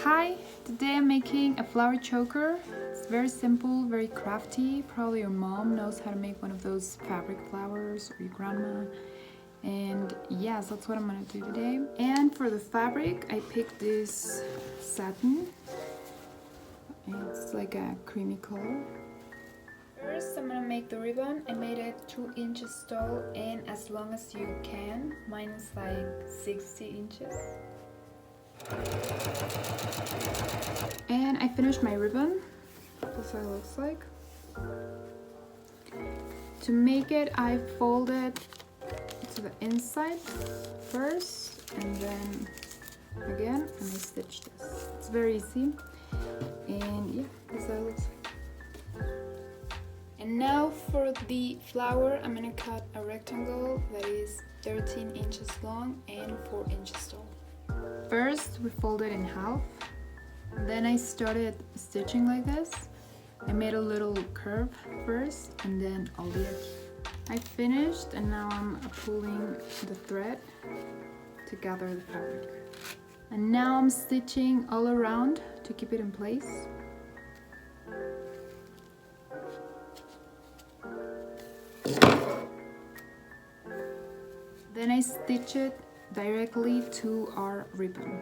Hi, today I'm making a flower choker. It's very simple, very crafty. Probably your mom knows how to make one of those fabric flowers, or your grandma. And yes, that's what I'm gonna do today. And for the fabric, I picked this satin. It's like a creamy color. First, I'm gonna make the ribbon. I made it 2 inches tall and as long as you can. Mine is like 60 inches. And I finished my ribbon. That's what it looks like. To make it, I folded to the inside first and then again, and I stitched this. It's very easy. And yeah, that's how it looks like. And now for the flower, I'm gonna cut a rectangle that is 13 inches long and 4 inches tall. First, we fold it in half. Then I started stitching like this. I made a little curve first and then all the edge. I finished and now I'm pulling the thread to gather the fabric. And now I'm stitching all around to keep it in place. Then I stitch it directly to our ribbon.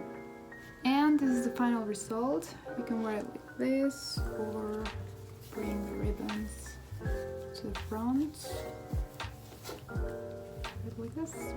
And this is the final result. You can wear it like this or bring the ribbons to the front. Like this.